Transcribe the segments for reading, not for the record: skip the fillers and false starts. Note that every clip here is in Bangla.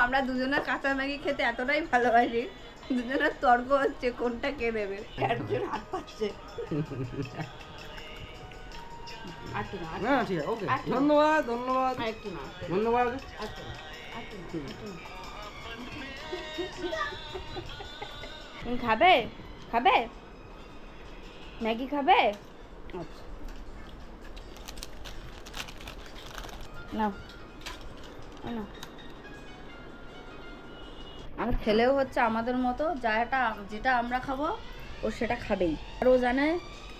আমরা দুজনে কাঁচা ম্যাগি খেতে এতটাই ভালোবাসি, দুজনের তর্ক হচ্ছে কোনটা কে দেবে, একজন হাত পাচ্ছে। না ঠিক আছে, ওকে, ধন্যবাদ ধন্যবাদ ধন্যবাদ। খাবে খাবে ম্যাগি খাবে? আচ্ছা নাও না, আর খেলেও হচ্ছে আমাদের মতো, যেটা আমরা খাবো ও সেটা খাবেই। আর ও জানে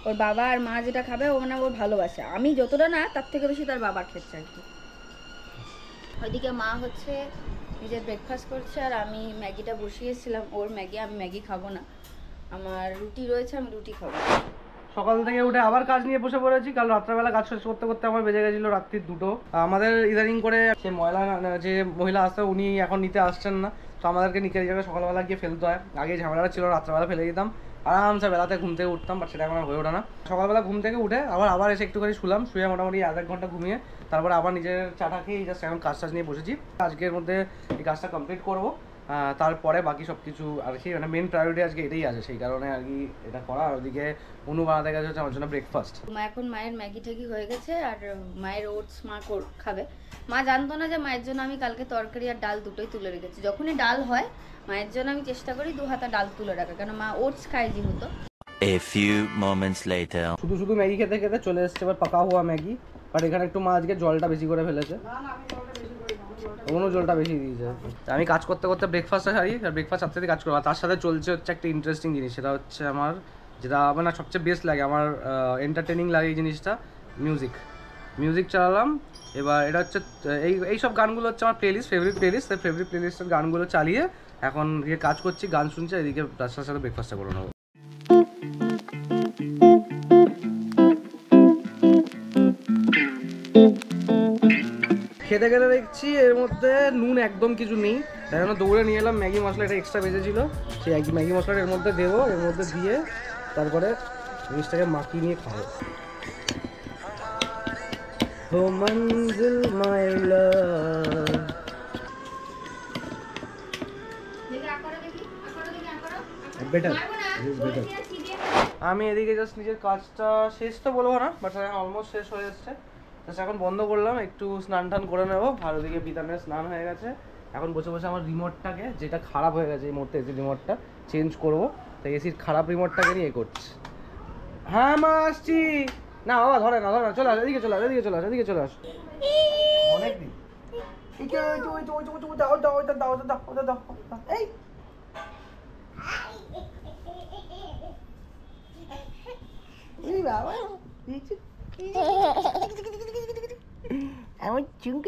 ওর বাবা আর মা যেটা খাবে ও মানে ওর ভালোবাসে, আমি যতটা না তার থেকে বেশি তার বাবার খেচ্ছে আর কি। ওইদিকে মা হচ্ছে নিজের ব্রেকফাস্ট করছে আর আমি ম্যাগিটা বসিয়েছিলাম, ওর ম্যাগি, আমি ম্যাগি খাবো না, আমার রুটি রয়েছে, আমি রুটি খাবো। সকাল থেকে উঠে আবার কাজ নিয়ে বসে পড়েছি। কাল রাত্রেবেলা কাজ শেষ করতে করতে আমার বেজে গেছিলো রাত্রির 2টো। আমাদের ইদানিং করে সে যে মহিলা আসতে উনি এখন নিতে আসছেন না, তো আমাদেরকে নিচে জায়গায় সকালবেলা গিয়ে ফেলতে হয়। আগে ঝামেলাটা ছিল, রাত্রেবেলা ফেলে দিতাম, আরামসে বেলাতে ঘুম থেকে উঠতাম, বাট সেটা এখন আর হয়ে ওঠে না। সকালবেলা ঘুম থেকে উঠে আবার এসে একটুখানি শুলাম, শুয়ে মোটামুটি 1-1 ঘন্টা ঘুমিয়ে তারপরে আবার নিজের চাটা খেয়ে জাস্ট এখন কাজ নিয়ে বসেছি। আজকের মধ্যে এই কাজটা কমপ্লিট করবো, তারপরে বাকি সব কিছু আর কি, মানে মেন প্রায়োরিটি আজকে এটাই আছে, সেই কারণে আর কি এটা করা। আর ওদিকে অনু বানাতে গেছে হচ্ছে আমার জন্য ব্রেকফাস্ট। মা এখন মায়ের ম্যাগি ট্যাগি হয়ে গেছে আর মায়ের ওটস মা খাবে। মা জানতো না যে মায়ের জন্য আমি কালকে তরকারি আর ডাল দুটোই তুলে রেখেছি। যখনই ডাল হয় মায়ের জন্য আমি চেষ্টা করি 2 হাতা ডাল তুলে রাখা, কেন মা ওটস খায় যেহেতু। A few moments later. শুধু ম্যাগি খেতে খেতে চলে এসছে এবার পাকা হওয়া ম্যাগি। বাট এখানে একটু মা আজকে জলটা বেশি করে ফেলেছে, জলটা বেশি দিয়েছে। আমি কাজ করতে করতে ব্রেকফাস্টটা সারি, আর ব্রেকফাস্ট সাথে কাজ করবো। তার সাথে চলছে হচ্ছে একটা ইন্টারেস্টিং জিনিস, সেটা হচ্ছে আমার যেটা মানে সবচেয়ে বেস্ট লাগে, আমার এন্টারটেনিং লাগে এই জিনিসটা, মিউজিক চালালাম। এবার এটা হচ্ছে এই সব গানগুলো হচ্ছে আমার ফেভারিট প্লেলিস্টের গানগুলো চালিয়ে এখন গিয়ে কাজ করছি, গান শুনছি, এদিকে তার সাথে ব্রেকফাস্টটা করে নেবো। খেতে গেলে দেখছি এর মধ্যে নুন একদম কিছু নেই, তাই জন্য দৌড়ে নিয়ে এলাম ম্যাগি মশলা, এটা এক্সট্রা বেজেছিল, সেই ম্যাগি মশলাটা এর মধ্যে দেবো, এর মধ্যে দিয়ে তারপরে জিনিসটাকে মাখিয়ে নিয়ে খাবো। ও মঞ্জিল মাই লাভ। আমি এদিকে জাস্ট নিজের কাজটা শেষ তো বলবো না, বাট অলমোস্ট শেষ হয়ে যাচ্ছে। জাস্ট এখন বন্ধ করলাম, একটু স্নান টান করে নেবো। আর ওদিকে বিতানের স্নান হয়ে গেছে, এখন বসে বসে আমার রিমোটটাকে, যেটা খারাপ হয়ে গেছে এই মুহূর্তে, এসির রিমোটটা চেঞ্জ করবো, তাই এসির খারাপ রিমোটটাকে নিয়ে করছি। হ্যাঁ মা আসছি। না বাবা ধরে না, চলে আস, এদিকে চলে আস। অনেকদিন এই বাবা আমার চুঙ্কু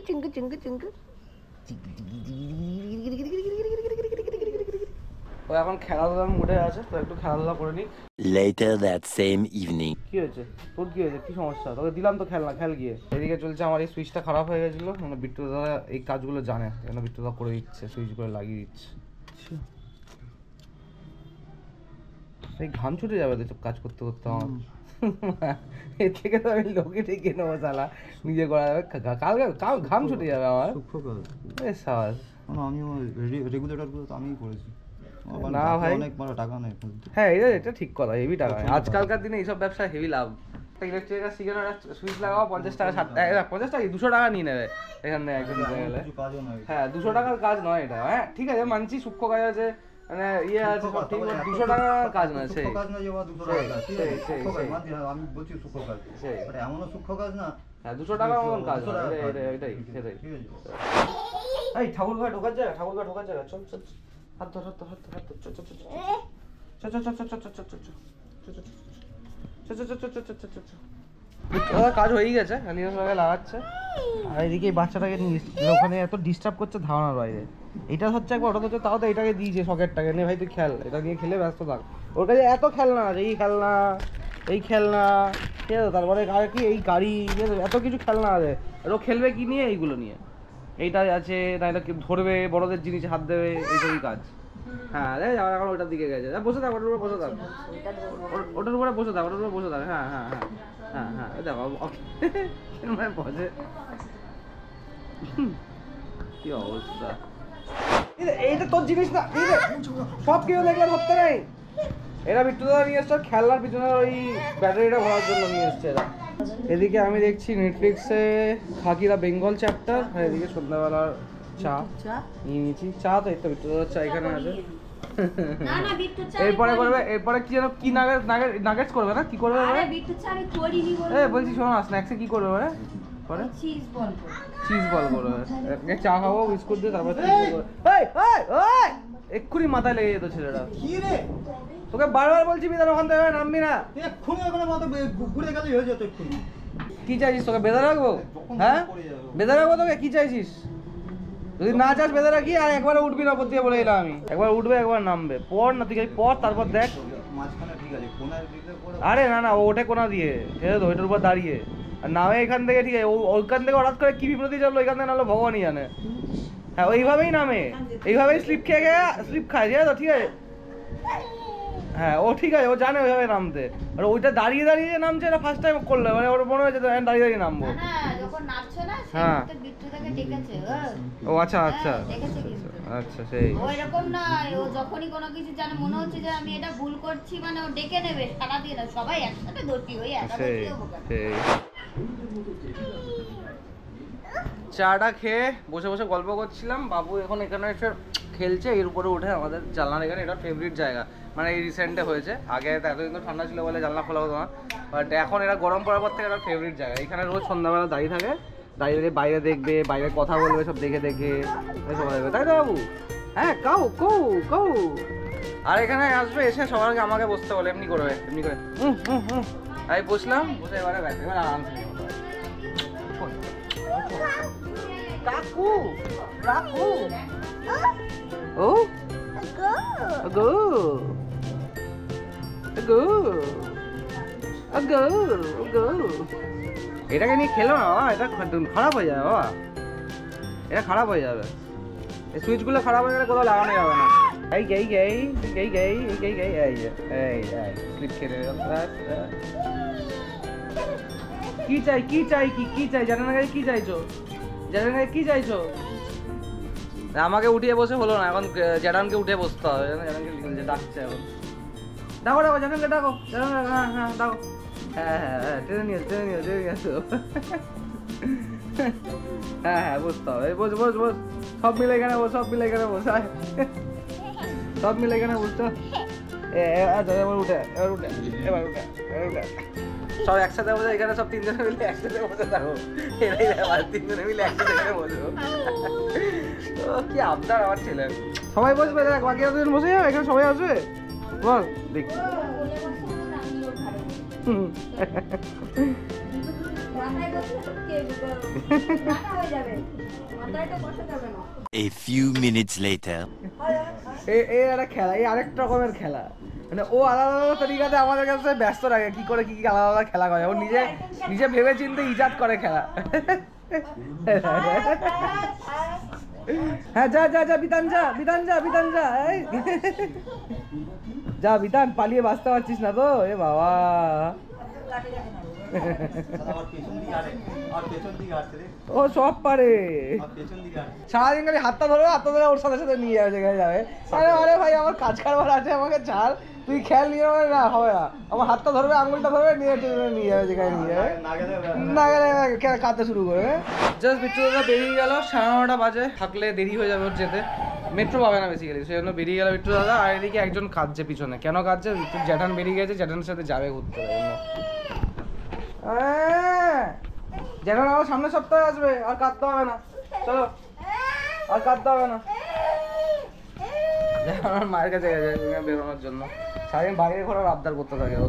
ও এখন খেলাধুলার মুডে আছে, তো একটু খেলাধুলা করে নি। Later that same evening. কি হয়েছে তোর, কি হয়েছে, কি সমস্যা? তোকে দিলাম তো খেল গিয়ে। এদিকে চলছে আমার এই সুইচটা খারাপ হয়ে গেছিল, মানে বিট্টু দাদা এই কাজগুলো জানে, কেন বিট্টু দাদা করে দিচ্ছে, সুইচ করে লাগিয়ে দিচ্ছে। এই ঘাম ছুটে যাবে তো কাজ করতে আমার। এর থেকে তো আমি লোকে ডেকে নেবো শালা, নিজে করা যাবে, কালকে ঘাম ছুটে যাবে আমার। আমি রেগুলেটরগুলো তো আমিই করেছি। না ভাই অনেক বড় টাকা নেই। হ্যাঁ এটা ঠিক কথা, হেভি টাকা। আজকালকার দিনে এইসব ব্যবসা হেভি লাভ। ইলেকট্রিক সুইচ লাগাও 50 টাকা, 60 টাকা, 50 টাকা 200 টাকা নিয়ে নেবে এখানে একজন গেলে। হ্যাঁ 200 টাকার কাজ নয় এটা। হ্যাঁ ঠিক আছে মানছি, সূক্ষ্ম কাজ আছে, মানে ইয়ে আছে সব ঠিক, 200 টাকার কাজ নয়। সেই আমি বলছি সূক্ষ্ম কাজ, এমনও সূক্ষ্ম কাজ না। হ্যাঁ 200 টাকার মতন কাজ নয়, এটাই সেটাই। এই ঠাকুর ঘর ঢোকার জায়গা, চল হাত ধর, কাজ হয়ে গেছে, লাগাচ্ছে। আর এদিকে বাচ্চাটাকে ওখানে এত ডিস্টার্ব করছে ধারণার বাইরে। এটা হচ্ছে একবার ওটা হচ্ছে, তাও তো এটাকে দিয়েছে সকেটটাকে, নে ভাই তুই খেল, এটা নিয়ে খেলে ব্যস্ত থাক। ওর কাছে এত খেলনা আছে, এই খেলনা ঠিক আছে, তারপরে আর কি এই গাড়ি, এত কিছু খেলনা আছে। আর ও খেলবে কি নিয়ে? এইগুলো নিয়ে, এইটাই আছে, না এটা ধরবে, বড়দের জিনিস হাত দেবে, এইসবই কাজ। হ্যাঁ এখন ওটার দিকে গেছে, বসে থাক, ওটার উপরে বসে থাক, হ্যাঁ দেখো বসে, কি অবস্থা। এইটা তোর জিনিস না, সব কেউ দেখলে ধরতে নেই। এরা বিট্টু দাদা নিয়ে এসছে খেলনার পিছনে ওই ব্যাটারিটা ভরার জন্য নিয়ে এসছে এরা। এদিকে আমি দেখছি নেটফ্লিক্সে খাকিরা বেঙ্গল চ্যাপ্টার, আর এদিকে সন্ধ্যাবেলার চা নিয়ে নিয়েছি। চা তো এই তো বিট্টু দাদার চা এখানে আছে। না না বিট্টু চা এরপরে করবে, এরপরে কি যেন কি নাগেটস করবে না, কি করবে আরে বিট্টু চা আমি করিনি বল। বলছি শোনো না, স্ন্যাক্সে কি করবে পরে? চিজ বল করব। চিজ বল করবে। চা খাবো বিস্কুট দিয়ে, তারপর এক্ষুনি মাথায় লেগে যেত ছেলেটা। কি রে তোকে বারবার বলছি বিধান ওখান থেকে নামবি না। এক্ষুনি ওখানে মাথা ঘুরে গেলেই হয়ে যেত এক্ষুনি। কি চাইছিস, তোকে বেঁধে রাখবো? হ্যাঁ বেঁধে রাখবো তোকে, কি চাইছিস? যদি না চাস বেঁধে রাখি, আর একবারে উঠবি না, দিয়ে বলে এলাম আমি। একবার উঠবে একবার নামবে, পর না তুই পর, তারপর দেখ। মাঝখানে ঠিক আছে, কোনায় দিলে পরে আরে না না, ও ওঠে কোনা দিয়ে, ঠিক আছে তো, ওইটার উপর দাঁড়িয়ে আর নামে এখান থেকে, ঠিক আছে। ওইখান থেকে হঠাৎ করে কি বিপত্তি যাবো এখান থেকে, নাহলে ভগবানই জানে। হ্যাঁ ওইভাবেই নামে, এইভাবেই স্লিপ খেয়ে গিয়ে স্লিপ খায়, ঠিক আছে তো, ঠিক আছে। হ্যাঁ ও ঠিক আছে, ও জানে ওইভাবে নামতে। আর ওইটা দাঁড়িয়ে দাঁড়িয়ে নামছে, এটা ফার্স্ট টাইম করলে, মানে ওর মনে হয়েছে দাঁড়িয়ে দাঁড়িয়ে নামবো। না যখন নাচছো না হ্যাঁ। সেই বিট্টু তাকে ডেকেছে। ও আচ্ছা আচ্ছা দেখেছে কিন্তু। আচ্ছা সেই ও এরকম না, ও যখনই কোনো কিছু জানে মনে হচ্ছে যে আমি এটা ভুল করছি, মানে ও ডেকে নেবে সারা দিয়ে না, সবাই একসাথে দোষী হয়ে একা সেই দোষী হবো কেন? সেই চাটা খেয়ে বসে বসে গল্প করছিলাম। বাবু এখন এখানে এসে খেলছে, এর উপরে উঠে আমাদের জানলার এখানে, এটা ফেভারিট জায়গা, মানে এই রিসেন্টে হয়েছে। আগে তো এতদিন তো ঠান্ডা ছিল বলে জানলা খোলা হতো না, বাট এখন এরা গরম পড়ার পর থেকে এটা ফেভারিট জায়গা। এখানে রোজ সন্ধ্যাবেলা দাঁড়িয়ে থাকে, দাঁড়িয়ে বাইরে দেখবে, বাইরে কথা বলবে, সব দেখে দেখে এসব দেখবে, তাই তো বাবু? হ্যাঁ কাউ কৌ কৌ। আর এখানে আসবে, এসে সবার আগে আমাকে বসতে বলে, এমনি করবে, এমনি করে আমি বসলাম, বসে এবারে ব্যাস, এবার আরামসে কাকু কাকু ও আগো আগো আগো আগো। এটাকে নিয়ে খেলো না বাবা, এটা খারাপ হয়ে যাবে বাবা, এটা খারাপ হয়ে যাবে। এই সুইচগুলো খারাপ হয়ে গেলে কোথাও লাগানো যাবে না। এই গেই গেই গেই গেই গেই গেই এই এই এই ক্লিপ খেলে কি চাই কি চাই কি চাই জানেন না, কি চাইছো জানেন না, কি চাইছো? আমাকে উঠিয়ে বসে হলো না, এখন জ্যাডানকে উঠে বসতে হবে। জ্যাডানকে ডাকছে এখন, ডাকো ডাকো জ্যাডানকে ডাকো, হ্যাঁ হ্যাঁ ডাকো, হ্যাঁ হ্যাঁ হ্যাঁ টেনে নিয়ে টেনে নিয়ে টেনে নিয়ে আসো। হ্যাঁ হ্যাঁ বসতে হবে, বস বস বস, সব মিলে এখানে বস, সব মিলে এখানে বস, সব মিলে এখানে বসতো। এবার উঠে এবার উঠে এবার উঠে এবার উঠে, সব একসাথে বসে এখানে, সব তিনজনে মিলে একসাথে বসে থাকো। এরাই ব্যাপার, তিনজনে মিলে একসাথে এখানে বসবো। কি আবদার আমার ছেলে। সবাই বসবে, দেখ বাকি এতদিন বসে যাবে, এখানে সবাই আসবে, বল দেখি। A few minutes later. এই একটা খেলা, এই আরেকটা রকমের খেলা, মানে ও আলাদা আলাদা তরিকাতে আমাদের কাছে ব্যস্ত রাখে, কি করে কি কি আলাদা আলাদা খেলা করে, ও নিজে নিজে ভেবে চিন্তে ইজাদ করে খেলা। হ্যাঁ যা যা যা বিতান যা, বিতান যা, বিতান যা, এই যা বিতান, পালিয়ে বাঁচতে পারছিস না তো? এ বাবা ও সব পারে, সারাদিন খালি হাতটা ধরবে, হাতটা ধরে ওর সাথে সাথে নিয়ে যাবে যেখানে যাবে। আরে আরে ভাই আমার কাজ কারবার আছে, আমাকে ছাড়, তুই খেয়াল নিয়ে যাবে না, হবে না। আমার হাতটা ধরবে, আঙুলটা ধরবে, নিয়ে নিয়ে যাবে যেখানে নিয়ে যাবে, না গেলে কাঁদতে শুরু করবে। জাস্ট বিট্টু দাদা বেরিয়ে গেল, 9:30 বাজে, থাকলে দেরি হয়ে যাবে ওর যেতে, মেট্রো পাবে না বেসিক্যালি, সেই জন্য বেরিয়ে গেল বিট্টু দাদা। আর এদিকে একজন কাঁদছে পিছনে, কেন কাঁদছে? জ্যাঠান বেরিয়ে গেছে, জ্যাঠানের সাথে যাবে ঘুরতে, জ্যাঠান আমার সামনের সপ্তাহে আসবে, আর কাঁদতে হবে না, চলো আর কাঁদতে হবে না। আমার মায়ের কাছে গেছে বেরোনোর জন্য, সারাদিন বাইরে ঘোরার আবদার করতে থাকে ও।